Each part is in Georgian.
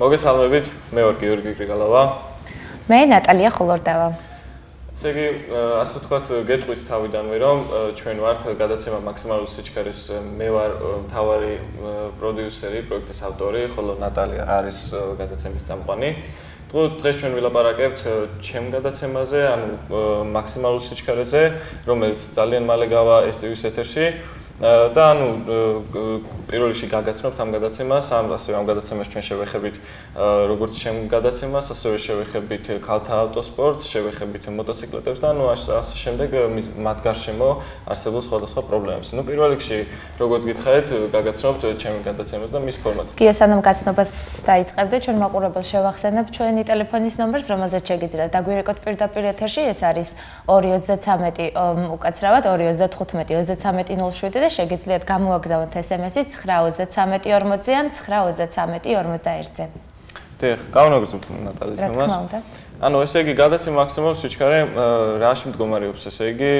მოგესალმებით, მე ვარ გიორგი გრიგალავა. მე ნატალია ხულორდავა. ესე იგი, ასე ვთქვათ, გეტყვით თავიდანვე, რომ ჩვენ ვართ გადაცემა მაქსიმალური სიჩქარის, მე ვარ მთავარი პროდიუსერი, პროექტის ავტორი, ხოლო ნატალია არის გადაცემის წამყვანი. დღეს ჩვენ ვილაპარაკებთ ჩემ გადაცემაზე, ანუ მაქსიმალურ სიჩქარეზე, რომელიც ძალიან მალე გავა STV-ის ეთერში. და ანუ პირველ რიგში გაგაცნობთ ამ გადაცემას, ასევე ამ გადაცემას ჩვენ შევეხებით როგორც ჩემ გადაცემას, ასევე შევეხებით ქალთა ავტოსპორტს, შევეხებით მოტოციკლეტებს და ანუ ასე შემდეგ მათ გარშემო არსებულ სხვადასხვა პრობლემებს. ნუ პირველ რიგში როგორც გითხარით, გაგაცნობთ ჩემ გადაცემას და მის ფორმატს. კი, სანამ გაცნობას დაიწყებდეთ, ჩვენ მაყურებელს შევახსენებ ჩვენი ტელეფონის ნომერს, რომელზეც შეგიძლიათ დაგვირეკოთ პირდაპირ ეთერში, ეს არის 233 უკაცრავად 235 3307 და შეგიძლიათ გამოვაგზავნოთ SMS-ი 93340-ზიან 93341-ზე. დიახ, გავანაგრძობთ ნატალიის თემას. რა თქმა უნდა. ანუ ესე იგი გადაცემა მაქსიმალურ სიჩქარე რაში მდგომარეობს, ესე იგი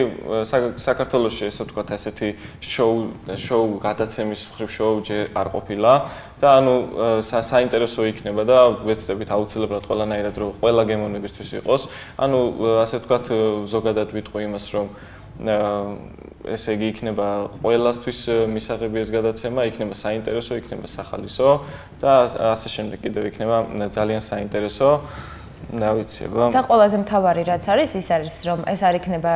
საქართველოში ესე ვთქვათ ასეთი შოუ გადაცემის მხრივ შოუ ჯერ არ ყოფილა და ანუ საინტერესო იქნება და ვეცდებით აუცილებლად ყველანაირად რომ ყველა გემოვნებისთვის იყოს. ანუ ასე ვთქვათ ზოგადად ვიტყვი იმას რომ ესე იგი იქნება ყველასთვის მისაღები ეს გადაცემა, იქნება საინტერესო, იქნება სახალისო და ასე შემდეგ კიდევ იქნება ძალიან საინტერესო. რა ვიცი, აბა. და ყველაზე მთავარი რაც არის, ის არის რომ ეს არ იქნება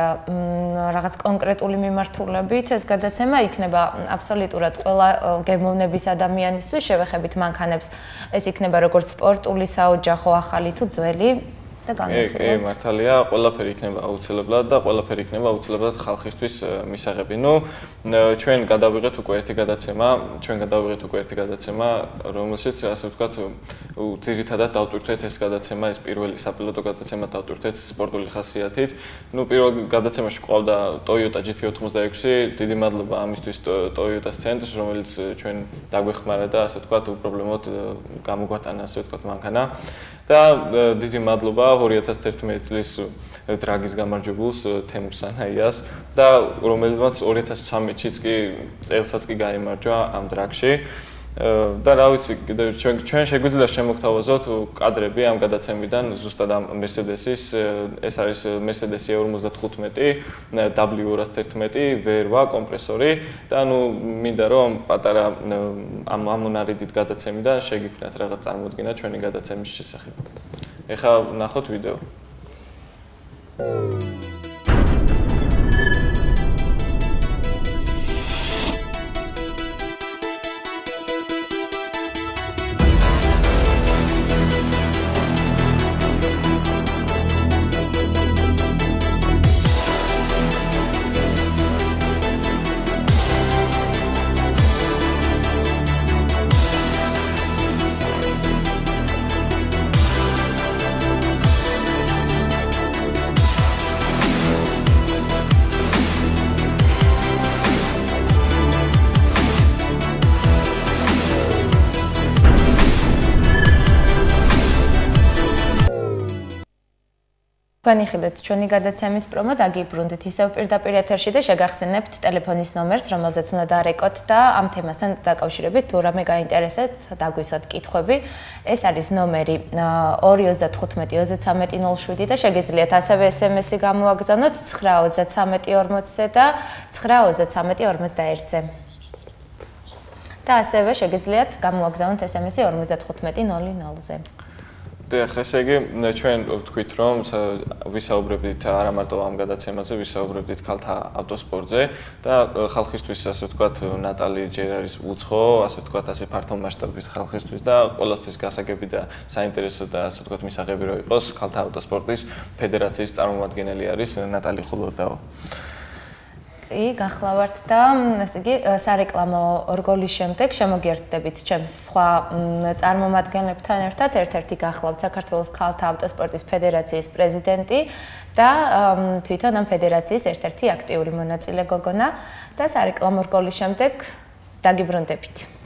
რაღაც კონკრეტული მიმართულებით, ეს გადაცემა იქნება აბსოლუტურად ყველა გემოვნების ადამიანისთვის, შევეხებით მანქანებს. ეს იქნება როგორც სპორტული, საოჯახო, ახალი თუ ძველი. კი, მართალია, ყველაფერი იქნება აუცილებლად და ყველაფერი იქნება აუცილებლად ხალხისთვის მისაღები. ნუ ჩვენ გადავიღეთ უკვე ერთი გადაცემა, რომელშიც ასე ვთქვათ, ძირითადად დავტვირთვეთ ეს გადაცემა, ეს პირველი საპილოტო გადაცემა დავტვირთვეთ სპორტული ხასიათით. ნუ პირველ გადაცემაში ყავდა Toyota GT86, დიდი მადლობა ამისთვის Toyota-ს ცენტრს, რომელიც ჩვენ დაგვეხმარა და ასე ვთქვათ, უპრობლემოდ გამოგვატანა ასე ვთქვათ მანქანა. და დიდი მადლობა 2011 წლის დრაგის გამარჯვებულს თემურ სანაიას და რომელმაც 2013-ში წელსაც კი გაიმარჯვა ამ დრაგში. და რა ვიცი, ჩვენ შეგვიძლია შემოგთავაზოთ კადრები ამ გადაცემიდან ზუსტად ამ Mercedes-ის, ეს არის Mercedes E55 W211 V8 კომპრესორი და ანუ მინდა რომ პატარა ამ მონარიდით გადაცემიდან შეგიქვნათ რაღაც წარმოდგენა ჩვენი გადაცემის შესახებ. ეხლა ნახოთ ვიდეო. განიხილეთ ჩვენი გადაცემის პრომო დაგიბრუნდით ისევ პირდაპირ ეთერში და შეგახსენებთ ტელეფონის ნომერს, რომელზეც უნდა დარეკოთ და ამ თემასთან დაკავშირებით თუ რამე გაინტერესებთ, დაგვისვათ კითხვები. ეს არის ნომერი 235-3307 და შეგიძლიათ ასევე SMS-ი გამოვაგზავნოთ 93340-ზე და 93341-ზე. და ასევე შეგიძლიათ გამოვაგზავნოთ SMS-ი 5500-ზე. დიახ, ესე იგი ჩვენ ვთქვით რომ ვისაუბრებდით არა მარტო ამ გადაცემაზე, ვისაუბრებდით ქალთა ავტოსპორტზე და ხალხისთვის ასე ვთქვათ ნატალი ჯერ არის უცხო, ასე ვთქვათ ასე ფართო მასშტაბის ხალხისთვის და ყველასთვის გასაგები და საინტერესო და ასე ვთქვათ მისაღები რო იყოს ქალთა ავტოსპორტის ფედერაციის წარმომადგენელი არის ნატალი ხულორდავა. გახლავართ და ასე იგი სარეკლამო რგოლის შემდეგ შემოგიერთდებით ჩემს სხვა წარმომადგენლებთან ერთად. ერთ-ერთი გახლავთ საქართველოს ქალთა ავტოსპორტის ფედერაციის პრეზიდენტი და თვითონ ამ ფედერაციის ერთ-ერთი აქტიური მონაწილე გოგონა და სარეკლამო რგოლის შემდეგ დაგიბრუნდებით.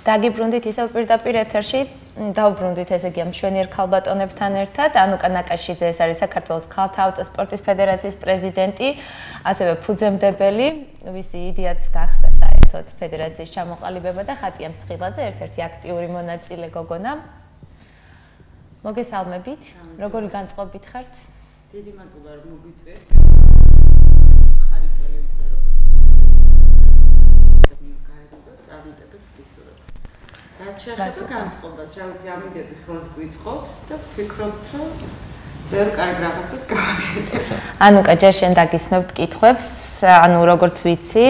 დაგიბრუნდით ისევ პირდაპირ ეთერში, დავბრუნდით ესე იგი ამ მშვენიერ ქალბატონებთან ერთად. ანუკა ნაკაშიძე ეს არის საქართველოს ქალთა ავტოსპორტის ფედერაციის პრეზიდენტი, ასევე ფუძემდებელი, ვისი იდეაც გახდა საერთოდ ფედერაციის ჩამოყალიბება და ხატია მსხილაძე, ერთ-ერთი აქტიური მონაწილე გოგონა. მოგესალმებით. როგორი განწყობით ხართ? დიდი მადლობა რომ მოგვიწვიეთ. ხარი ტელევიზია როგორც წარმატებებს გისურვებთ. რაც შეეხება განწყობას, რა ვიცი, ამიდები ხელს გვიწყობს და ვფიქრობთ, რომ ბევრ კარგ რაღაცას გავაკეთებთ. ანუკა, ჯერ შენ დაგისმევთ კითხვებს, ანუ როგორც ვიცი,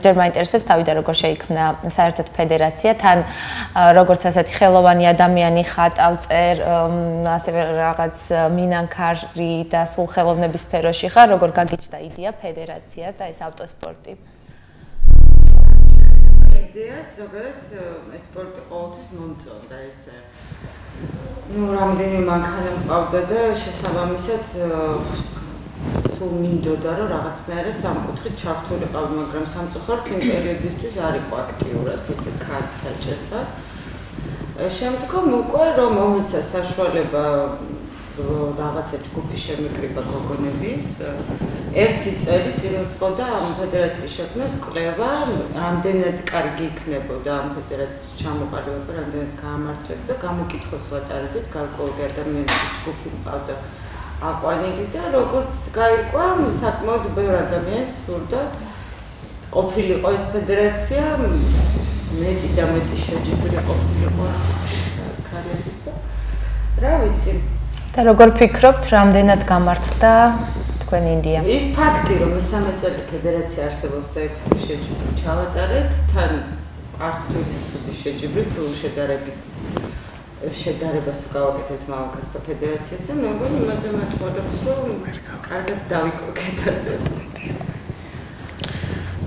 ჯერ მაინტერესებს თავიდან როგორ შეიქმნა საერთოდ ფედერაცია, თან როგორც ასეთი ხელოვანი ადამიანი ხატავწერ, ასევე რაღაც მინანქარი და სულ ხელოვნების სფეროში ხარ, როგორ გაგიჩნდა იდეა ფედერაცია და ეს ავტოსპორტი? იდეას ზოგადად ეს სპორტი ყოველთვის მომწონდა ეს რამდენი მანქანა მყავდა და შესაბამისად სულ მინდოდა რომ რაღაცნაირად ამ კუთხით ჩართულიყავ, მაგრამ სამწუხაროდ იმ პერიოდისთვის არ იყო აქტიურად ესე ქართ საჭესთან. შემდგომ უკვე რომ მომეცა საშუალება რაღაცა ჯგუფი შემიკრიბა გოგონების, ერთი წელი წინ უწყოდა ამ ფედერაციის შექმნას კვლევა, რამდენად კარგი იქნებოდა ამ ფედერაციის ჩამოყალიბება, რამდენად გაამართლებდა და გამოკითხვებს ვატარებდით, გარკვეული ადამიანების ჯგუფი მყავდა აყვანილი და როგორც გაირკვა, საკმაოდ ბევრ ადამიანს სურდა ყოფილიყო ეს ფედერაცია, მეტი და მეტი შეჯიბრი ყოფილიყო კარიერის და რა ვიცი. და როგორ ფიქრობთ, რამდენად გამართლდა თქვენ ინდია? ის ფაქტი, რომ მესამე წელი ფედერაცია არსებობს და 6 შეჯიბრი ჩავატარეთ, თან არც თუ ისიც ხუთი შეჯიბრი თუ შედარებას თუ გავაკეთეთ მამაკაცთა და ფედერაციასთან, მეგონი იმაზე მეტყველებს, რომ კარგად დავიკოკეთ ასე.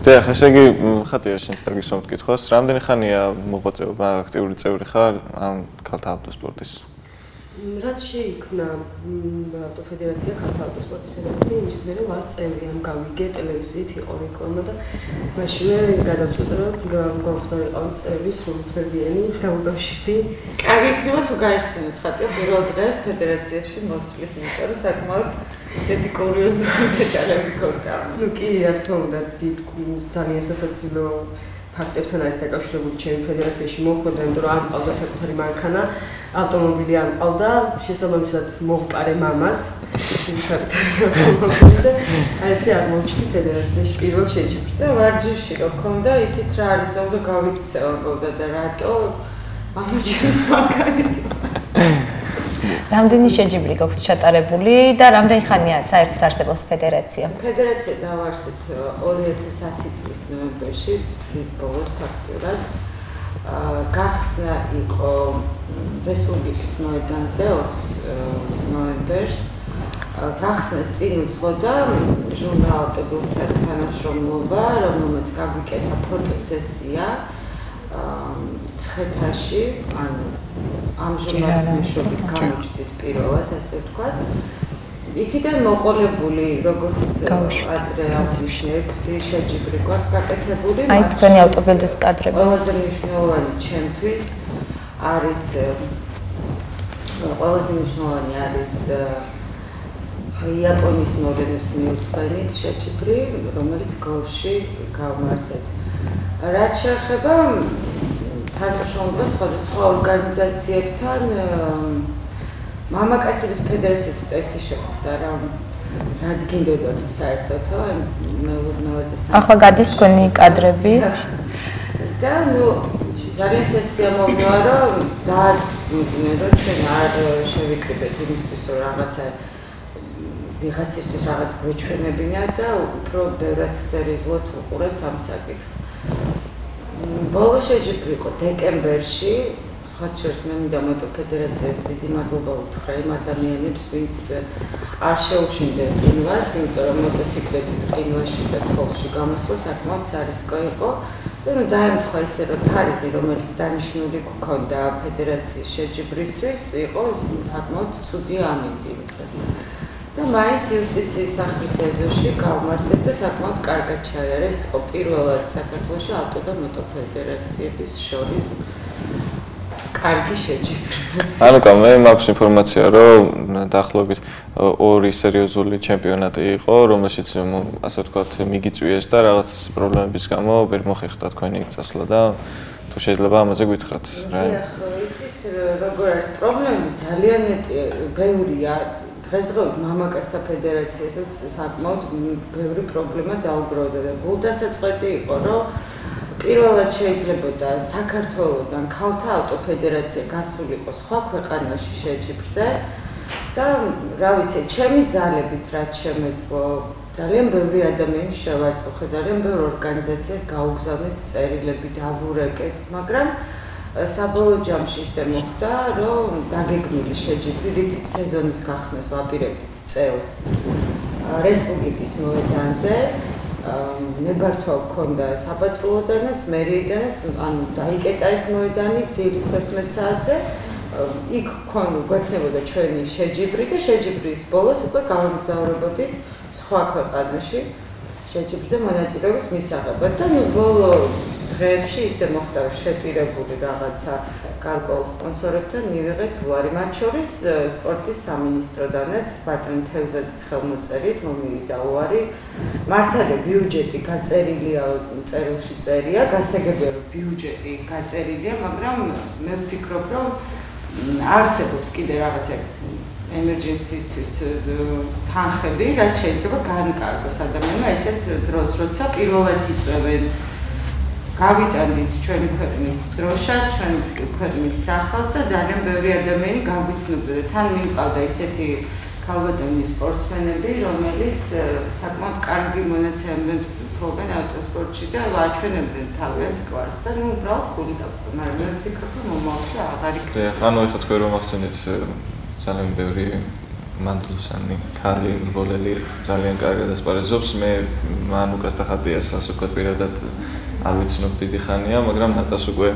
და ესე იგი ხატია შენც დაგისვამთ კითხვას, რამდენი ხანია მოღვაწეობა, აქტიური წევრი ხარ ამ ქალთა ავტოსპორტის? რაც შეიქმნა ავტოფედერაცია, ქალთა ავტოსპორტის ფედერაცია, იმის მერე ვარ წევრი, ამ გავიგე ტელევიზიით იყო რეკლამა და მაშინვე გადავწყვიტე, რომ გავხდა ვიყავი წევრი სრულუფლებიანი და უკავშირდი. კარგი იქნება თუ გაიხსენებს ხატია პირველ დღეს ფედერაციაში მოსვლის, იმიტომ რომ საკმაოდ ისეთი კურიოზული დეტალები გქონდა. ნუ კი, რა თქმა უნდა, ძალიან სასაცილო ფაქტებთან არის დაკავშირებული ჩემი ფედერაციაში მოხვედრა, იმიტომ რომ არ მყავდა საკუთარი მანქანა, ავტომობილი არ მყავდა, შესაბამისად მოვყარე მამას, საკუთარი ავტომობილი და ასე აღმოჩნდი ფედერაციაში პირველ შეჯიბრს და ვარჯიში რო მქონდა, ისიც რა არის, უნდა გავიქცევებოდა და რატო ამაჩემს მანქანით. რამდენი შეჯიბრი გაქვს ჩატარებული და რამდენი ხანია საერთოდ არსებობს ფედერაცია? ფედერაცია დავარსეთ 2010 წლის ნოემბერში, წლის ბოლოს ფაქტურად. გახსნა იყო რესპუბლიკის მოედანზე 20 ნოემბერს. გახსნას წინ უძღოდა ჟურნალ ავტობილთან თანამშრომლობა, რომელმაც გაგვიკეთა ფოტოსესია ცხეთაში, ანუ ამ ჟურნალის მეშვეობით გამოჩდით პირველად, ასე ვთქვათ. იქიდან მოყოლებული, როგორც ადრე ავნიშნე 6 შეჯიბრი გვაქვს გაკეთებული. აი თქვენი ავტობილდის კადრები. ყველაზე მნიშვნელოვანი ჩემთვის არის იაპონიის მოვლენებს მიუძღვენით შეჯიბრი, რომელიც გოლში გავმართეთ. რაც შეეხება თანამშრომლობას სხვადასხვა ორგანიზაციებთან, მამაკაცების ფედერაციის წესი შეხვდა, რადგინდოდათ საერთოდ, ახლა გადის თქვენი კადრები. და ნუ ძალიან სასიამოვნოა, რომ დააწმუნდნენ, რომ ჩვენ არ შევიკრიბეთ იმისთვის, რომ რაღაცა ვიღაცისთვის რაღაც გვეჩვენებინა და უფრო ბევრად სერიოზულად ვუყურებთ ამ საკითხს. ბოლო შეჯიბრი იყო დეკემბერში, სხვაჩერს მე მინდა მოტო ფედერაციას დიდი მადლობა უთხრა იმ ადამიანებს, ვინც არ შეუშინდნენ ყინვას, იმიტომ რომ მოტოციკლებით ყინვაში და თოვლში გამოსვლა საკმაოდ სარისკო იყო. და ნუ დაემთხვა ისე, რომ თარიღი, რომელიც დანიშნული გქონდა ფედერაციის შეჯიბრისთვის, იყო საკმაოდ ცუდი ამინდი. და მაინც იუსტიციის სახლის ეზოში გავმართეთ და საკმაოდ კარგად ჩაიარა. ეს იყო პირველად საქართველოში ავტო და მოტო ფედერაციების შორის კარგი შეჯიბრება. ანუ მე მაქვს ინფორმაცია, რომ დაახლოებით 2 სერიოზული ჩემპიონატი იყო, რომელშიც ასე ვთქვათ, მიგიწვიეს და რაღაც პრობლემების გამო ვერ მოხერხდა თქვენი წასვლა და თუ შეიძლება ამაზე გითხრათ რა. ხო, იცით, როგორ არის პრობლემები ძალიან ბევრია. დღესდღეობით მამაკაცთა ფედერაციას საკმაოდ ბევრი პრობლემა დაუგროვდა და გულდასაწყვეტი იყო, რომ პირველად შეიძლებოდა საქართველოსთან ქალთა ავტოფედერაცია გასულიყო სხვა ქვეყანაში შეჯიბრზე და რა ვიცი, ჩემი ძალებით რაც შემეძლო, ძალიან ბევრი ადამიანი შევაწუხე, ძალიან ბევრ ორგანიზაციას გაუგზავნეთ წერილები, დავურეკეთ, მაგრამ საბოლოო ჯამში ისე მოხდა, რომ დაგეგმილი შეჯიბრი რითიც სეზონის გახსნას ვაპირებთ წელს რესპუბლიკის მოედანზე. ნებართვა გქონდა საპატრულოდანაც, მერიიდანაც, ანუ დაიკეტა ეს მოედანი დილის 11 საათზე. იქ გვექნებოდა ჩვენი შეჯიბრი და შეჯიბრის ბოლოს უკვე გავამგზავრებოდით სხვა ქვეყანაში შეჯიბრზე მონაწილეობის მისაღებად და ბოლო დღეებში ისე მოხდა შეპირებული რაღაცა გარკვეულ სპონსორებთან მივიღეთ უარი, მათ შორის სპორტის სამინისტროდანაც ბატონ თევზაძის ხელმოწერით მომივიდა უარი. მართალია ბიუჯეტი გაწერილია, წერილში წერია, გასაგებია რომ ბიუჯეტი გაწერილია, მაგრამ მე ვფიქრობ, რომ არსებობს კიდე რაღაცა emergency-ისთვის თანხები, რაც შეიძლება განკარგოს ადამიანმა ესეთ დროს, როცა პირველად იწვევენ გავიტანდით ჩვენი ქვეყნის დროშას, ჩვენი ქვეყნის სახელს და ძალიან ბევრი ადამიანი გაგვიცნობდა და თან მიმყავდა ისეთი ქალბატონი სპორტსმენები, რომელიც საკმაოდ კარგი მონაცემებს ფლობენ ავტოსპორტში და აჩვენებდნენ თავიანთ კლასს და უბრალოდ გული დაგვდა, მაგრამ მე ვფიქრობ, რომ მომავალში აღარ იქნება. ანუ ეხლა თქვენ რომ ახსენეთ ძალიან ბევრი მანდლისანი ქალი რბოლელი ძალიან კარგად ასპარეზობს, მე მანუკას და ხატიას ასე ვთქვათ პირადად არ ვიცნობ დიდი ხანია, მაგრამ ნატას უკვე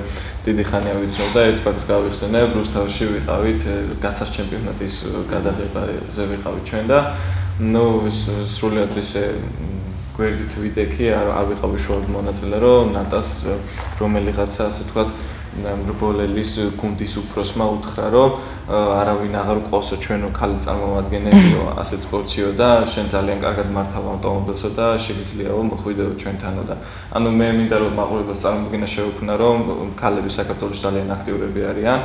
დიდი ხანია ვიცნობ და ერთბაქს გავიხსენებ, რუსთავში ვიყავით გასას ჩემპიონატის გადაღებაზე ვიყავით ჩვენ და სრულიად ისე გვერდით ვიდექი, არ ვიყავი შუად მონაწილე, რომ ნატას რომელიღაცა ასე ვთქვათ რბოლელის გუნდის უფროსმა უთხრა, რომ არავინ აღარ ყავსო ჩვენო ქალი წარმომადგენლებიო, ასეც სპორტიო და შენ ძალიან კარგად მართავ ავტომობილსო და შეგიძლიაო მოხვიდეო ჩვენთანო და ანუ მე მინდა რომ მაყურებელს წარმოგიდგენა შეუქმნა, რომ ქალები საქართველოში ძალიან აქტიურები არიან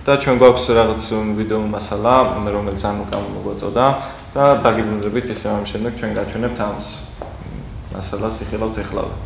და ჩვენ გვაქვს რაღაც ვიდეო მასალა, რომელიც ანუკამ მოგვაწოდა და დაგიბრუნდებით ისე ამ შემდეგ ჩვენ გაჩვენებთ ამას. მასალას იხილავთ ეხლავე.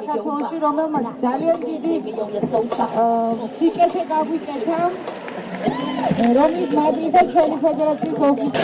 საქართველოში რომელმაც ძალიან დიდი სიკეთე გაგვიკეთა რომლის მადრიდზე ჩვენი ფედერაციის ოფისი.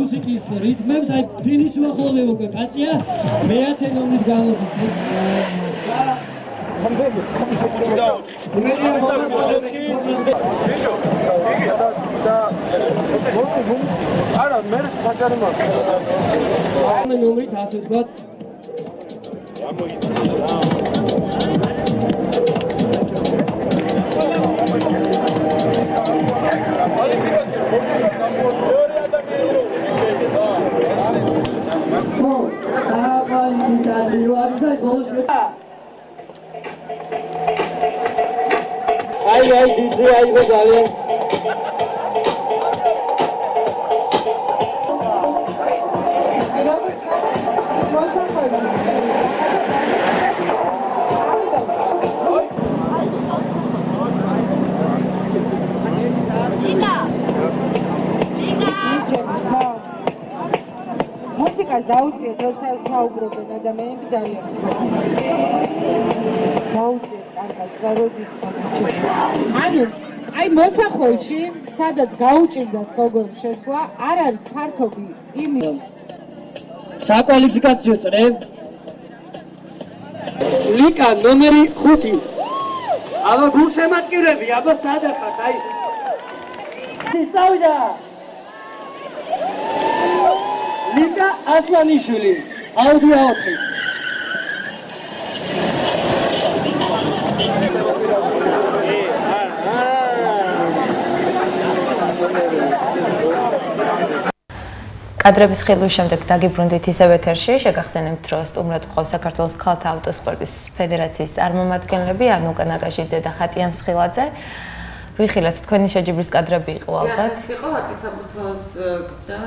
მუსიკის რიტმებს აი ფინიშ უახლოვდება უკვე კაცია მეათე ნომრით გამოდის არა მე საჯარი მაქვს ნომრით ასე ვთქვათ Ai, DJ, aí, galera. Músicas დაუწიეთ, როცა საუბრობენ ადამიანები ძალიან. დაუწიეთ, კარგად, როდის ანუ, აი მოსახვევში, სადაც გაუჭირდათ გოგონ შესვლა, არ არის ფართობი იმის საკვალიფიკაციო წრე. ლიკა ნომერი 5. აბა გულშემატკივრები, აბა სადახართ, აი. წავიდა. ლიკა ასლანიშვილი, აუდიო 4. კადრების ხილვის შემდეგ დაგიბრუნდით ისევ ეთერში, შეგახსენებთ, რომ სტუმრად გვყავს საქართველოს ქალთა ავტოსპორტის ფედერაციის წარმომადგენლები, ანუკა ნაკაშიძე და ხატია მსხილაძე. ვიხილეთ, თქვენი შეჯიბრის კადრები იყო ალბათ. ეს იყო აკისაბურთალოს გზა,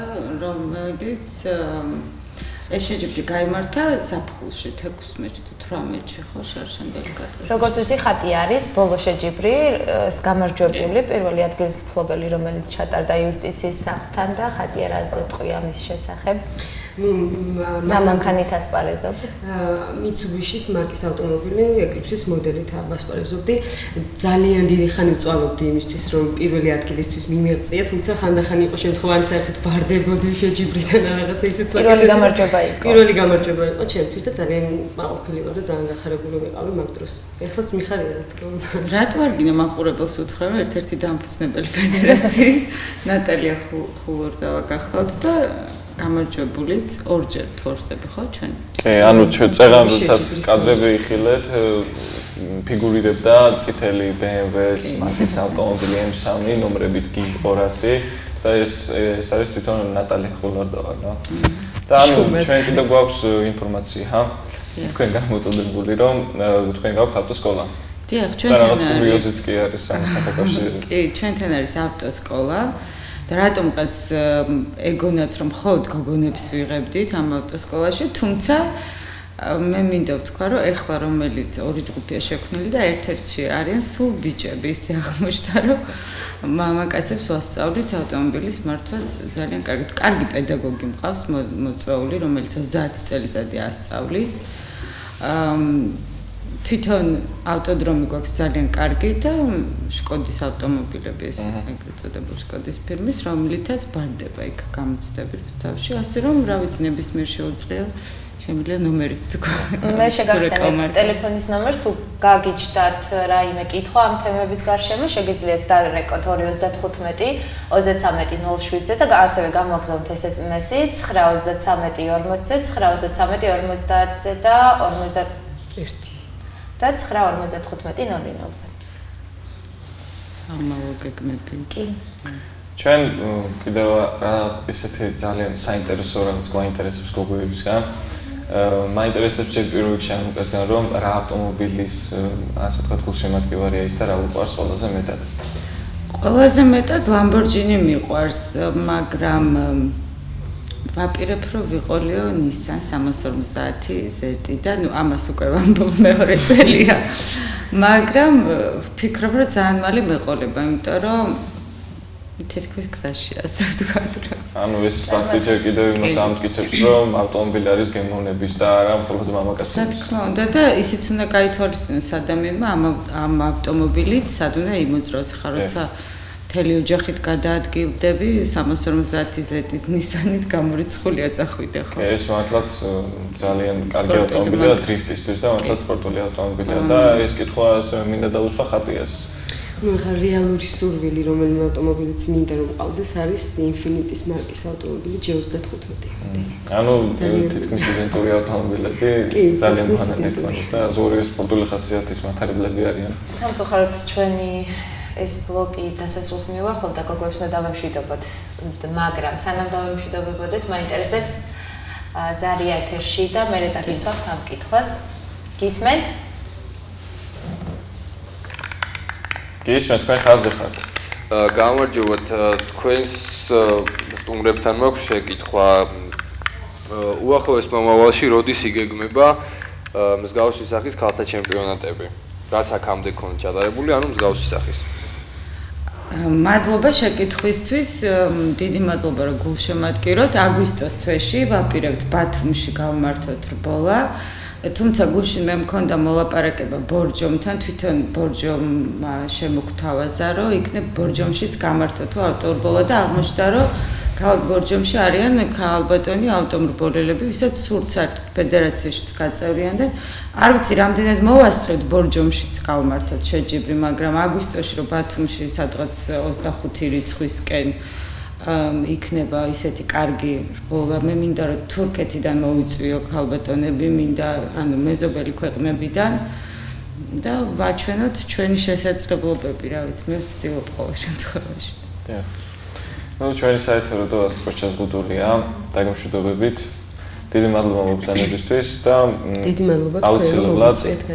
რომელიც ეს შეჯიბრი გაიმართა საფხულში 16-18-ში ხო შარშანდელი კადრები. როგორც ვიცი, ხატი არის ბოლო შეჯიბრი, გამარჯვებული პირველი ადგილის მფლობელი, რომელიც ჩატარდა იუსტიციის სახლთან და ხატია რას გეტყვია მის შესახებ. მანქანით ასპარეზობ. Mitsubishi-ის მარკის ავტომობილი Eclipse-ის მოდელით ასპარეზობდი. ძალიან დიდი ხანი ვწვალობდი იმისთვის, რომ პირველი ადგილისთვის მიმეღწია, თუმცა ხანდახან იყო შემთხვევანი, საერთოდ ვარდებოდი შეჯიბრიდან რაღაცა ისეც ვაკეთებდი. პირველი გამარჯვება იყო. პირველი გამარჯვება იყო ჩემთვის და ძალიან მაყოფილი ვარ და ძალიან გახარებული ვიყავი მაგ დროს. ეხლაც მიხარია რა თქმა უნდა. რატო არ გინდა მაყურებელს უთხრა, რომ ერთ-ერთი დამფუძნებელი ფედერაციის ნატალია ხუვორდავა გახავთ და გამარჯვებულიც ორჯერ თორსები ხო ჩვენ? კი, ანუ ჩვენ წერან როდესაც კადრები იხილეთ, ფიგურირებდა წითელი BMW-ს, მარკის ავტომობილი M3 ნომრებით G200 და ეს არის თვითონ ნატალია ხუვორდავა, რა. და ანუ ჩვენ კიდევ გვაქვს ინფორმაცია, თქვენ გამოწოდებული, რომ თქვენ გაქვთ ავტოსკოლა. დიახ, ჩვენთან არის. კურიოზიც კი არის ამასთან დაკავშირებით. კი, ჩვენთან არის ავტოსკოლა. და რატომღაც ეგონათ რომ მხოლოდ გოგონებს ვიღებდით ამ ავტოსკოლაში, თუმცა მე მინდა ვთქვა, რომ ეხლა რომელიც ორი ჯგუფია შექმნილი და ერთ-ერთში არიან სულ ბიჭები, ისე აღმოჩნდა, რომ მამაკაცებს ვასწავლით ავტომობილის მართვას ძალიან კარგად. კარგი პედაგოგი მყავს მოწვეული, რომელიც 30 წელიწადი ასწავლის. თვითონ ავტოდრომი გვაქვს ძალიან კარგი და შკოდის ავტომობილები ეს ეგრეთ წოდებული შკოდის ფირმის, რომლითაც ბანდება იქ გამოცდები რუსთავში, ასე რომ რა ვიცი ნებისმიერ შეუძლია შემიძლია ნომერიც თქვა. მე შეგახსენებთ ტელეფონის ნომერს, თუ გაგიჩნდათ რაიმე კითხვა ამ თემების გარშემო, შეგიძლიათ დარეკოთ 235 3307-ზე და ასევე გამოგზავნოთ SMS-ი 933-40-ზე, 933-50-ზე და 51 და 955-00-ზე. სამალო გეგმები. კი. ჩვენ კიდევ რა ისეთი ძალიან საინტერესო რაღაც გვაინტერესებს გოგოებისგან. მაინტერესებს ჯერ პირველ რიგში ამ უკეთესგან რომ რა ავტომობილის ასე ვთქვათ გულშემატკივარია ის და რა უყვარს ყველაზე მეტად. ყველაზე მეტად Lamborghini მიყვარს, მაგრამ ვაპირებ რომ ვიყოლიო Nissan 350Z და ნუ ამას უკვე ვამბობ მეორე წელია. მაგრამ ვფიქრობ რომ ძალიან მალე მეყოლება, იმიტომ რომ თითქმის გზაში ასე ვთქვათ რა. ანუ ეს ფაქტი ჯერ კიდევ იმას ამტკიცებს რომ ავტომობილი არის გემოვნების და არა მხოლოდ მამაკაცების. რა თქმა უნდა და ისიც უნდა გაითვალისწინოს ადამიანმა ამ ავტომობილით სად უნდა იმოძრაოს ხა როცა მთელი ოჯახით გადაადგილდები 350Z-ით Nissan-ით გამორიცხულია წახვიდე ხო? ეს მართლაც ძალიან კარგი ავტომობილია დრიფტისთვის და მართლაც სპორტული ავტომობილია და ეს კითხვა მინდა დავუსვა ხატიას. ნუ ხა რეალური სურვილი რომელიმე ავტომობილიც მინდა რომ ყავდეს არის Infiniti-ის მარკის ავტომობილი G35 მოდელი. ანუ თითქმის იდენტური ავტომობილები ძალიან თანაერთმანეთს და ორივე სპორტული ხასიათის მატარებლები არიან. სამწუხაროდ ჩვენი ეს ბლოკი დასასრულს მივახლოვდა, გოგოებს უნდა დავემშვიდობოთ, მაგრამ სანამ დავემშვიდობებოდეთ, მაინტერესებს ზარია ეთერში და მე დაგისვამთ ამ კითხვას. გისმენთ? გისმენთ, თქვენ ხაზზე ხართ. გამარჯობათ, თქვენს სტუმრებთან მაქვს შეკითხვა. უახლოეს მომავალში როდის იგეგმება მსგავსი სახის ქალთა ჩემპიონატები? რაც აქამდე ქონდა ჩატარებული, ანუ მსგავსი სახის. მადლობა შეკითხვისთვის, დიდი მადლობა რომ გულშემატკივროთ. აგვისტოს თვეში ვაპირებთ ბათუმში გავმართოთ რბოლა. თუმცა გუშინ მე მქონდა მოლაპარაკება ბორჯომთან, თვითონ ბორჯომმა შემოგთავაზა, რომ იქნებ ბორჯომშიც გამართო თუ ავტორბოლა და აღმოჩნდა, რომ ქალაქ ბორჯომში არიან ქალბატონი ავტომობილელები, ვისაც სურთ საერთოდ ფედერაციაშიც გაწევრიან და არ ვიცი რამდენად მოვასწრებთ ბორჯომშიც გავმართოთ შეჯიბრი, მაგრამ აგვისტოში რომ ბათუმში სადღაც 25 რიცხვისკენ იქნება ისეთი კარგი რბოლა. მე მინდა რომ თურქეთიდან მოვიწვიო ქალბატონები, მინდა ანუ მეზობელი ქვეყნებიდან და ვაჩვენოთ ჩვენი შესაძლებლობები, რა ვიცი, მე ვცდილობ ყოველ შემთხვევაში. დიახ. ну ჩვენი საერთო დოას პროცესგუდულია დაგემშვიდობებით. დიდი მადლობა მოგზაურობისთვის და დიდი მადლობა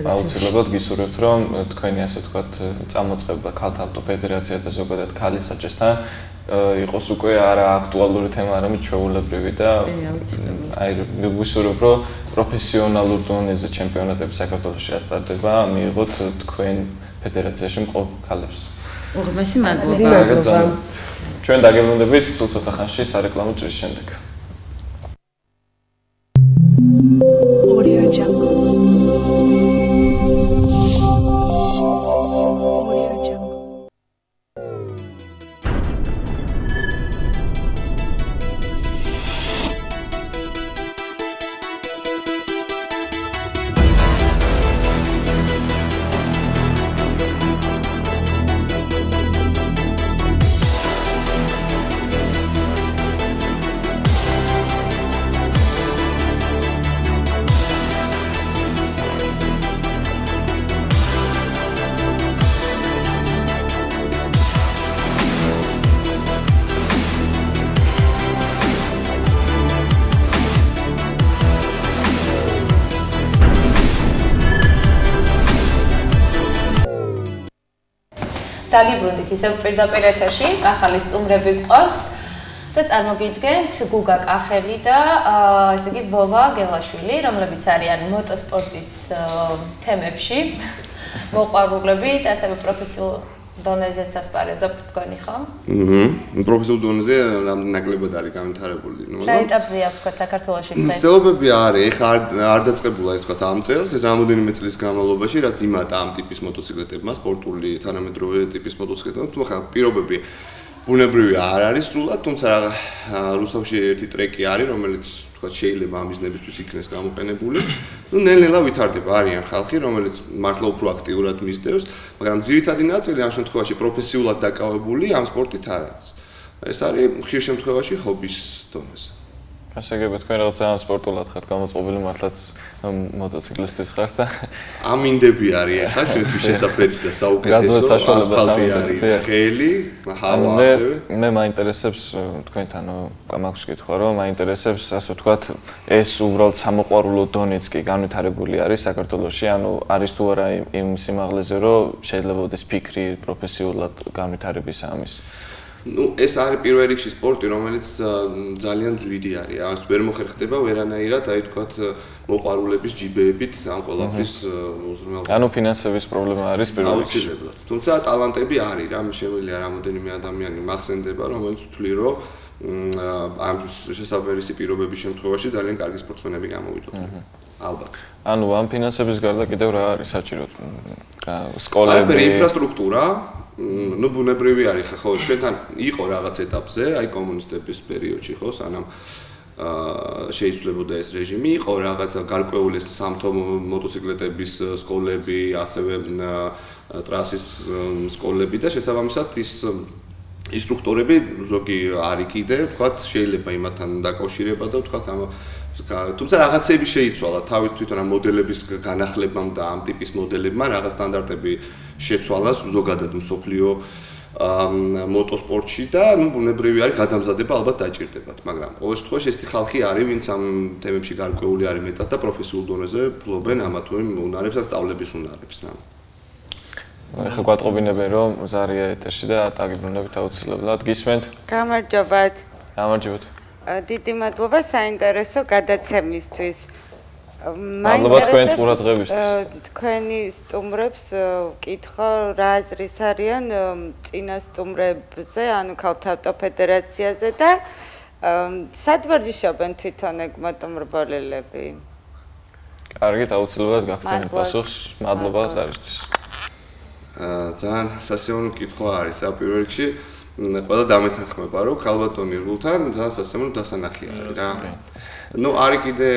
აუცილებლად გისურვებთ რომ თქვენი ასე ვთქვათ წამოწყება ქალთა ავტოფედერაცია და ზოგადად ქალის საჭესთან იყოს უკვე არა აქტუალური თემა, არამედ ჩვეულებრივი და აი მიგუსურებ რომ პროფესიონალურ დონეზე ჩემპიონატები საქართველოში რაც წარდება, მიიღოთ თქვენ ფედერაციაში მყოფ ქალებს. უღმესი მადლობა. ჩვენ დაგემოვნებით სულ ცოტა ხანში სარეკლამო ჭრის შემდეგ. დაგიბრუნდით ისევ პირდაპირ ეთერში, ახალი სტუმრები გვყავს. და წარმოგიდგენთ გუგა კახელი და ესე იგი ვოვა გელაშვილი, რომლებიც არიან მოტოსპორტის თემებში მოყვარულები და ასევე პროფესიულ დონეზეც ასპარეზობთ თქვენი ხო? პროფესიულ დონეზე ნაკლებად არის განვითარებული. რა ეტაპზეა თქვა საქართველოში დღეს? ცდილობები არის, ეხლა არ დაწყებულა ეს თქვა ამ წელს, ეს რამოდენიმე წლის განმავლობაში, რაც იმატა ამ ტიპის მოტოციკლეტებმა, სპორტული თანამედროვე ტიპის მოტოციკლეტებმა, თუ ხა პირობები ბუნებრივი არ არის სრულად, თუმცა რუსთავში ერთი ტრეკი არის, რომელიც თქვა შეიძლება ამ მიზნებისთვის იქნეს გამოყენებული. ნუ ნელ-ნელა ვითარდება, არიან ხალხი, რომელიც მართლა უფრო აქტიურად მისდევს, მაგრამ ძირითადი ნაწილი ამ შემთხვევაში პროფესიულად დაკავებული ამ სპორტით არ არის. ეს არის ხშირ შემთხვევაში ჰობის დონეზე. ასე იგი თქვენ რაღაც ძალიან სპორტულად ხართ გამოწყობილი, მართლაც მოტოციკლისტვის ხართ და ამინდები არის ახლა ჩვენთვის შესაძლებელიც და საუკეთესო ასფალტი არის, ცხელი, ჰავა ასევე. მე მაინტერესებს თქვენთან მაქვს კითხვა, რომ მაინტერესებს ასე ვთქვათ, ეს უბრალოდ სამოყვარულო დონეც კი განვითარებული არის საქართველოში, ანუ არის თუ არა იმ სიმაღლეზე, რომ შეიძლება მოდეს ფიქრი პროფესიულად განვითარების ამის. ნუ ეს არის პირველ რიგში სპორტი, რომელიც ძალიან ძვირი არის. ამას ვერ მოხერხდება ვერანაირად, აი თქვათ მოყვარულების ჯიბეებით ამ ყველაფრის უზრუნველყოფა. ანუ ფინანსების პრობლემა არის პირველ რიგში. აუცილებლად. თუმცა ტალანტები არის, რა შემიძლია რამოდენიმე ადამიანი მახსენდება, რომელიც თვლი, რომ ამ შესაძლებელი პირობების შემთხვევაში ძალიან კარგი სპორტსმენები გამოვიდოდნენ. ალბათ. ანუ ამ ფინანსების გარდა კიდევ რა არის საჭირო? სკოლები, ინფრასტრუქტურა ну ბუნებრივი არის ხო ჩვენთან იყო რაღაც ეტაპზე აი კომუნისტების პერიოდში ხო სანამ შეიცვლებოდა ეს რეჟიმი იყო რაღაც გარკვეული სამთო მოტოციკლეტების სკოლები ასევე ტრასის სკოლები და შესაბამისად ის ინსტრუქტორები ზოგი არის კიდე ვთქვათ შეიძლება იმათთან დაკავშირება და ვთქვათ ამ თუმცა რაღაცები შეიცვალა თავის თვითონ ამ მოდელების განახლებამ და ამ ტიპის მოდელებმა რაღაც სტანდარტები შეცვალა ზოგადად მსოფლიო მოტოსპორტში და ნუ ბუნებრივი არის გადამზადება ალბათ დაჭირდებათ მაგრამ ყოველ შემთხვევაში ეს ხალხი არის ვინც ამ თემებში გარკვეული არის მეტად და პროფესიულ დონეზე ფლობენ ამა თუ იმ უნარებს და სწავლების უნარებს რა ახლა გვატყობინებენ რომ ზარია ეთერში და დაგიბრუნებით აუცილებლად გისმენთ გამარჯობათ გამარჯობათ დიდი მადლობა საინტერესო გადაცემისთვის მადლობა თქვენს ყურადღებისთვის თქვენი სტუმრებს ვკითხო რა აზრის არიან წინა სტუმრებზე ანუ ქალთა ავტოფედერაციაზე და სად ვარჯიშობენ თვითონ ეგ მოტომრბოლელები კარგით აუცილებლად გაგცემთ პასუხს მადლობა ზარისთვის ძალიან სასიამოვნო კითხვა არის პირველ რიგში ყველა დამეთანხმება რომ ქალბატონი რულთან ძალიან სასიამოვნო დასანახი არის რა ну არის კიდე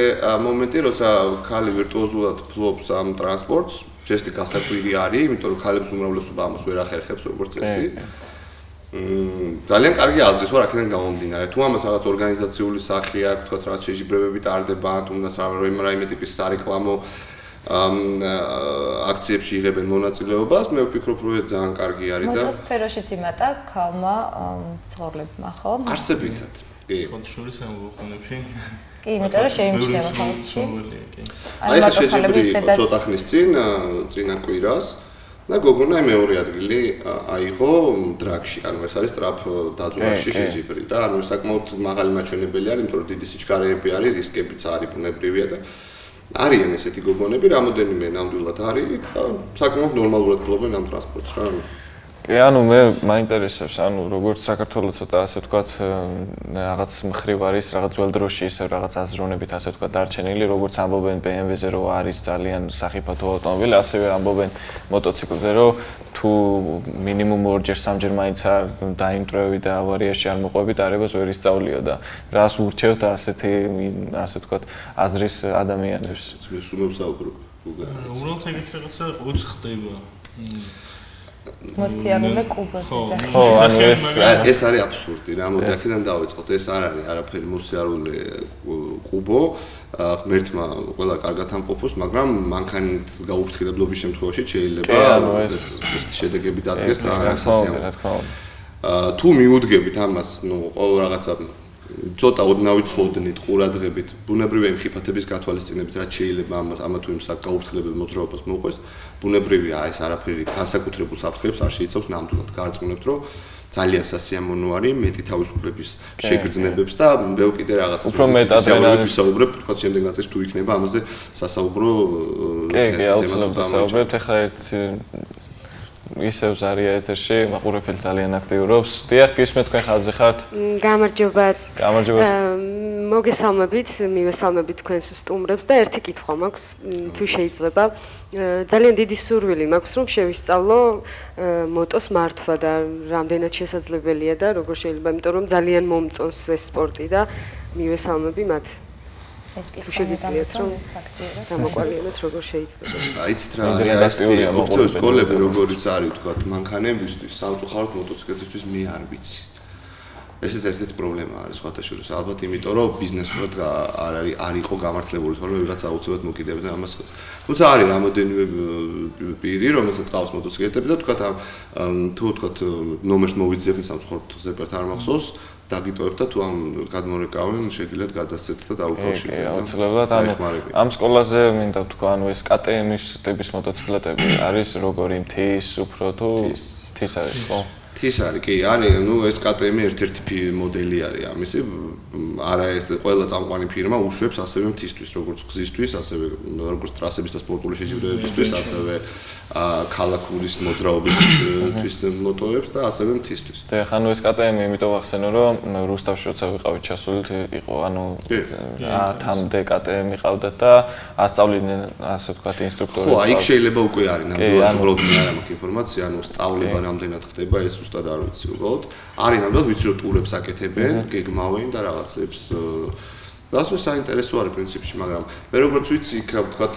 მომენტი როცა ქალი ვირტუოზულად ფლობს ამ ტრანსპორტს ჯესტი გასაკვირი არის იმიტომ რომ ქალებს უმრავლესობა ამას ვერ ახერხებს როგორც წესი ძალიან კარგი აზრის ვარ აქედან გამომდინარე თუ ამას რაღაც ორგანიზაციული სახე აქვს თქვა რაღაც შეჯიბრებები ტარდება თუნდაც რაიმე ტიპის სარეკლამო აქციებში იღებენ მონაწილეობას მე ვფიქრობ რომ ეს ძალიან კარგი არის და მოტოსფეროშიც იმატა ქალმა ცხოვრებმა ხო არსებითად კი კონტროლის ამბობებში კი იმიტომ რომ შეიმჩნევა ხალხში აი ეს შეჯიბრი ცოტა ხნის წინა კვირას და გოგონა მეორე ადგილი აიღო დრაგში ანუ ეს არის სტრაფ დაძვრაში შეჯიბრი და ანუ საკმაოდ მაღალი მაჩვენებელი არის იმიტომ რომ დიდი სიჩქარეები არის რისკებიც არის ბუნებრივია და არიან ესეთი გოგონები, რამოდენიმე ნამდვილად არის და საკმაოდ ნორმალურად ფლობენ ამ ტრანსპორტს რა. კი, ანუ მე მაინტერესებს, ანუ როგორც საქართველოს ცოტა ასე ვთქვათ, რაღაც მხრივ არის, რაღაც ძველ დროში ისე რაღაც აზროვნებით ასე ვთქვათ დარჩენილი, როგორც ამბობენ BMW-ზე რომ არის ძალიან სახიფათო ავტომობილი, ასევე ამბობენ მოტოციკლზე რომ თუ მინიმუმ ორჯერ სამჯერ მაინც არ დაიმტვრევი და ავარიაში არ მოყვებით, არებას ვერ ისწავლიო და რას ურჩევთ ასეთი ასე ვთქვათ აზრის ადამიანებს. მე სუმევსაუბრო. უბრალოდ ეგეთ რაღაცა ყოც ხდება. მოსიარულე კუბოზე და ხო, ანუ ეს არის აბსურდი რა, მოდი აქედან დავიწყოთ. ეს არ არის არაფერი მოსიარულე კუბო. ღმერთმა ყველა კარგად ამყოფოს, მაგრამ მანქანით გაუფრთხილებლობის შემთხვევაში შეიძლება ეს შედეგები დადგეს რა სასიამოვნო. თუ მიუდგებით ამას, ნუ ყოველ რაღაცა ცოტა ოდნავი ცოდნით, ყურადღებით, ბუნებრივი მხიფათების გათვალისწინებით, რაც შეიძლება ამა თუ იმ გაუფრთხილებელ მოძრაობას მოყვეს, ბუნებრივია ეს არაფერი განსაკუთრებულ საფრთხეებს არ შეიცავს ნამდვილად. გარწმუნებთ, რომ ძალიან სასიამოვნო არის, მეტი თავისუფლების შეგრძნებებს და ბევრ კიდე რაღაცას. უფრო მეტ ადრენალინს ვისაუბრებ, თქო, შემდეგ ნაწილში თუ იქნება ამაზე სასაუბრო კი, აუცილებლად ვისაუბრებთ. ახლა ერთ ისევ ზარია ეთერში, მაყურებელი ძალიან აქტიურობს. დიახ, გისმენთ თქვენ ხაზზე ხართ? გამარჯობა. გამარჯობა. მოგესალმებით, მივესალმებით თქვენს სტუმრებს და ერთი კითხვა მაქვს, თუ შეიძლება. ძალიან დიდი სურვილი მაქვს, რომ შევისწავლო მოტოს მართვა და რამდენად შესაძლებელია და როგორ შეიძლება, იმიტომ რომ ძალიან მომწონს ეს სპორტი და მივესალმები მათ. ეს კითხვა დამოწმოთ ფაქტიურად. დამოყალიბოთ როგორ შეიძლება. აიცით რა არის ეს ოპციო სკოლები როგორიც არის თქვა მანქანებისთვის, სამწუხაროდ მოტოციკლებისთვის მე არ ვიცი. ესეც ერთ-ერთი პრობლემა არის სხვათა შორის. ალბათ იმიტომ რომ ბიზნესურად არ იყო გამართლებული, თორემ ვიღაცა აუცილებლად მოკიდებდა ამას. თუმცა არის რამოდენიმე პირი, რომელსაც ყავს მოტოციკლეტები და თქვა თუ თქვა ნომერს მოვიძიებ სამწუხაროდ ზეპერთ არ მახსოვს. დაგიტოვებ და თუ ამ გადმორეკავენ შეგიძლიათ გადასცეთ და დაუკავშირდეთ. აუცილებლად ამ სკოლაზე მინდა ვთქვა, ანუ ეს KTM-ის ტიპის მოტოციკლეტები არის როგორი მთის, უფრო თუ მთის არის, ხო? მთის არის, კი, არის, ნუ ეს KTM-ი ერთ-ერთი მოდელი არის ამისი. არა ეს ყველა წამყვანი ფირმა უშვებს ასევე მთისთვის, როგორც გზისთვის, ასევე როგორც ტრასების და სპორტული შეჯიბრებებისთვის, ასევე ქალაქურის მოძრაობისთვის მოტოებს და ასევე მთისთვის. დიახ, ანუ ეს KTM-ი იმიტომ ახსენო, რომ რუსთავში როცა ვიყავით ჩასულით იყო, ანუ 10-მდე KTM-ი ყავდათ და ასწავლიდნენ, ასე ვთქვათ, ინსტრუქტორები. ხო, იქ შეიძლება უკვე არის, ნამდვილად უბრალოდ მე არ მაქვს ინფორმაცია, ანუ სწავლება რამდენად ხდება, ეს უბრალოდ არ ვიცი უბრალოდ. არის ნამდვილად ვიცი რომ ტურებს აკეთებენ, გეგმავენ და რაღაცებს დასვე საინტერესო არის პრინციპში, მაგრამ მე როგორც ვიცი, იქ ვთქვათ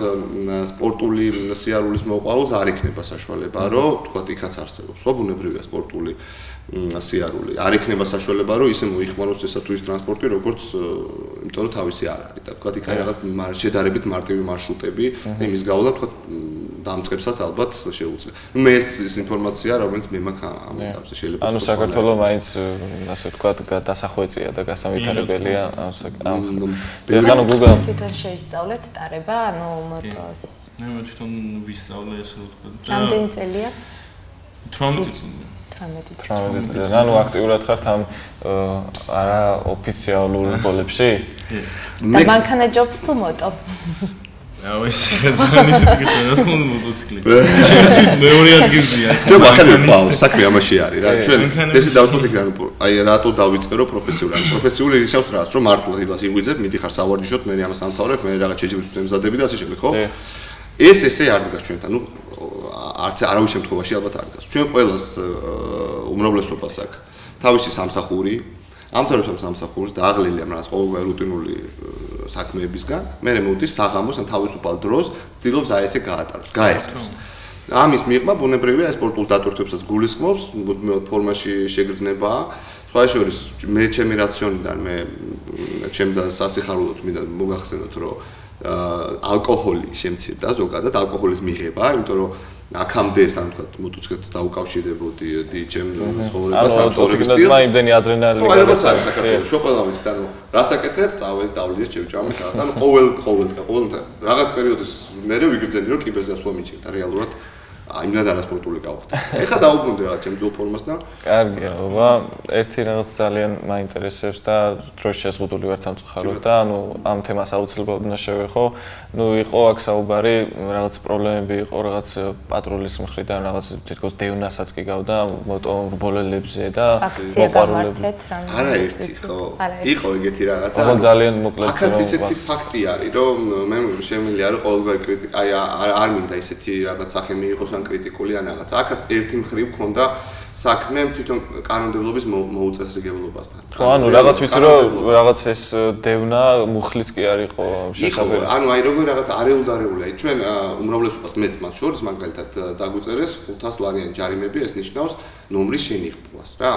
სპორტული სიარულის მოყვარულს არ იქნება საშუალება, რომ ვთქვათ იქაც არსებობს. ხო, ბუნებრივია სპორტული სიარული. არ იქნება საშუალება, რომ ისე მოიხმაროს ესა თუ ის ტრანსპორტი, როგორც იმიტომ რომ თავისი არ არის. და ვთქვათ იქ არის რაღაც შედარებით მარტივი მარშრუტები, იმის გავლა ვთქვათ დამწყებსაც ალბათ შეუძლია. ნუ მე ეს ინფორმაცია, რომელიც მე მაქვს ამ ეტაპზე შეიძლება. ანუ საქართველოს მაინც ასე ვთქვათ დასახვეწია და გასავითარებელია ამ ანუ Google თვითონ შეისწავლეთ ტარება, ანუ მოტოს. მე თვითონ ვისწავლე ესე ვთქვათ. რამდენი წელია? 18 წელი. 18 წელი. ანუ აქტიურად ხართ ამ არა ოფიციალურ პოლებში? და მანქანა ჯობს თუ მოტო? აუ ეს ხაზანის ტიპი რა თქმა უნდა მოტოციკლი. ჩემთვის მეორე ადგილზეა. ჩვენ მანქანა საქმე ამაში არის რა. ჩვენ ესე დავწოთ იქ აი რატო დავიწყერო პროფესიული. პროფესიული ისევს რაც რომ მართლა დილას იღვიძებ, მიდიხარ სავარჯიშოთ, მე ამას ამთავრებ, მე რაღაც შეჯიბრებებს ემზადები და ასე შემდეგ, ხო? ეს ესე არ დგას ჩვენთან. ნუ არც არავის შემთხვევაში ალბათ არ დგას. ჩვენ ყველას უმრავლესობას აქვს თავისი სამსახური. ამთავრებს ამ სამსახურს და აღლილია მას ყოველგვარი რუტინული საქმეებისგან. მე მოდის საღამოს ან თავისუფალ დროს ცდილობს აი ესე გაატაროს, გაერთოს. ამის მიღმა ბუნებრივია სპორტულ დატვირთვებსაც გულისხმობს, მუდმივად ფორმაში შეგრძნება. სხვა შორის მე ჩემი რაციონიდან მე ჩემთან სასიხარულოდ მინდა მოგახსენოთ, რომ ალკოჰოლი შემცირდა ზოგადად ალკოჰოლის მიღება, იმიტომ რომ აქამდე სამ თქვა მოტოციკლეტს დაუკავშირდებოდი ჩემ ცხოვრებას, ამ ცხოვრების სტილს. და იმდენი ადრენალინი. ხო, როგორც არის საქართველოს, ყველა ვიცით, ანუ რას აკეთებ, წავლის ჩევჭამე რაღაც, ანუ ყოველ რაღაც პერიოდის მერე ვიგრძელი რომ კიბეზე ასვლა მიჭირდა რეალურად. იმდენად არასპორტული გავხდი. ეხლა დაუბრუნდი რაღაც ჩემ ძველ ფორმასთან. კარგია, ობა, ერთი რაღაც ძალიან მაინტერესებს და დროში შეზღუდული ვარ სამწუხაროდ და ანუ ამ თემას აუცილებლად უნდა შევეხო. ნუ იყო აქ საუბარი, რაღაც პრობლემები იყო, რაღაც პატრულის მხრიდან, რაღაც თითქოს დევნასაც კი გავდა მოტობოლელებზე და მოყვარულებს. არა ერთი, ხო? იყო ეგეთი რაღაცა. ხო, ძალიან მოკლედ. აქაც ისეთი ფაქტი არის, რომ მე შემიძლია რომ ყოველგვარი კრიტიკა, აი არ მინდა ისეთი რაღაც სახე მიიღოს ან კრიტიკული ან რაღაც. აქაც ერთი მხრივ ქონდა საქმე თვითონ კანონმდებლობის მოუწესრიგებლობასთან. ხო, ანუ რაღაც ვიცი რომ რაღაც ეს დევნა მუხლიც კი არ იყო შესაძლებელი. ანუ აი როგორ რაღაც არეულდარეულია. ჩვენ უმრავლესობას მეც მათ შორის მაგალითად დაგვიწერეს 500 ლარიანი ჯარიმები, ეს ნიშნავს ნომრის შენიღბვას რა.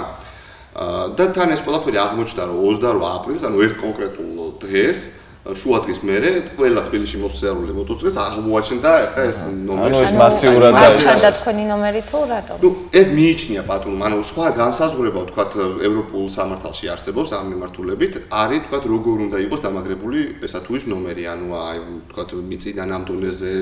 და თან ეს ყველაფერი აღმოჩნდა რომ 28 აპრილს, ანუ ერთ კონკრეტულ დღეს შუა დღის მერე ყველა თბილისში მოსწავლული მოტოციკლის აღმოაჩნდა ახლა ეს ნომერი. ანუ ეს მასიურად დაიწყო თქვენი ნომერი თუ რატო? ნუ ეს მიიჩნია პატრულმა, ანუ სხვა განსაზღვრება ვთქვათ ევროპულ სამართალში არსებობს ამ მიმართულებით, არის ვთქვათ როგორ უნდა იყოს დამაგრებული ესა თუ ის ნომერი, ანუ აი ვთქვათ მიწიდან ამ დონეზე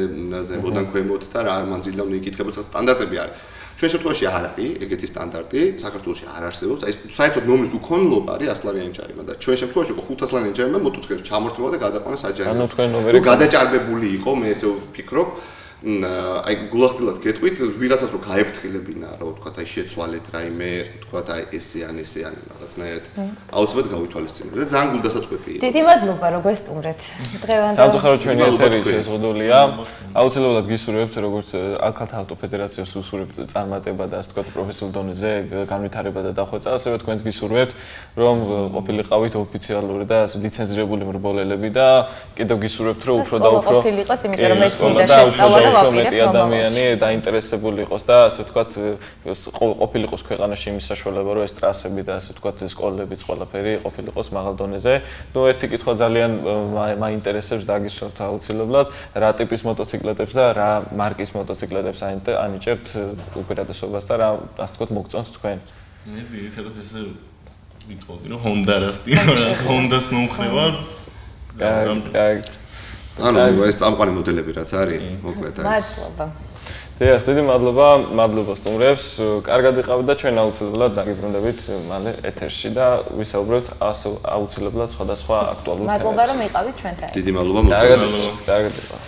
ზემოდან ქვემოთ და რა მანძილიდან უნდა იკითხებოდეს სტანდარტები არის. ჩვენ შემთხვევაში არ არის ეგეთი სტანდარტი, საქართველოში არ არსებობს. აი საერთოდ ნომრის უქონლობა არის 100 ლარიანი ჯარიმა და ჩვენ შემთხვევაში იყო 500 ლარიანი ჯარიმა მოტოციკლებს ჩამორთმევა და გადაყვანა საჯარო. ანუ თქვენ ნომერი გადაჭარბებული იყო, მე ესე ვფიქრობ. აი გულახდილად გეტყვით, ვიღაცას რო გაეფრთხილებინა, რა ვთქვა, აი შეცვალეთ რაიმე, ვთქვა, აი ესე ან რაღაცნაირად აუცილებლად გავითვალისწინებთ და ძალიან გულდასაწყვეტი იყო. დიდი მადლობა, რომ გვესტუმრეთ. დღევანდელ სამწუხაროდ ჩვენი ეთერი შეზღუდულია. აუცილებლად გისურვებთ, როგორც ალქალთა ავტოფედერაციას უსურვებთ წარმატება და ასე ვთქვათ, პროფესიულ დონეზე განვითარება და დახვეწა, ასევე თქვენს გისურვებთ, რომ ყოფილიყავით ოფიციალური და ლიცენზირებული მრბოლელები და კიდევ გისურვებთ, რომ უფრო და უფრო ყოფილიყოს, იმიტომ რომ მეც მინდა შესწავლა და ვაპირებ ადამიანი დაინტერესებული იყოს და ასე ვთქვათ ყოფილიყოს ქვეყანაში იმის საშუალება რომ ეს ტრასები და ასე ვთქვათ სკოლებიც ყველაფერი ყოფილიყოს მაღალ დონეზე. ნუ ერთი კითხვა ძალიან მაინტერესებს და გისურვებთ აუცილებლად რა ტიპის მოტოციკლეტებს და რა მარკის მოტოციკლეტებს ანიჭებთ უპირატესობას და რა ასე ვთქვათ მოგწონთ თქვენ. მე ძირითადად ესე ვიტყოდი რომ Honda რასტია რა Honda-ს მომხრევა. კარგი. ანუ ეს წამყვანი მოდელები რაც არის, მოკლედ არის. მადლობა. დიახ, დიდი მადლობა სტუმრებს. კარგად იყავით და ჩვენ აუცილებლად დაგიბრუნდებით მალე ეთერში და ვისაუბრებთ აუცილებლად სხვადასხვა აქტუალურ თემებზე. მადლობა რომ იყავით ჩვენთან. დიდი მადლობა მოწვევისთვის. კარგად იყავით.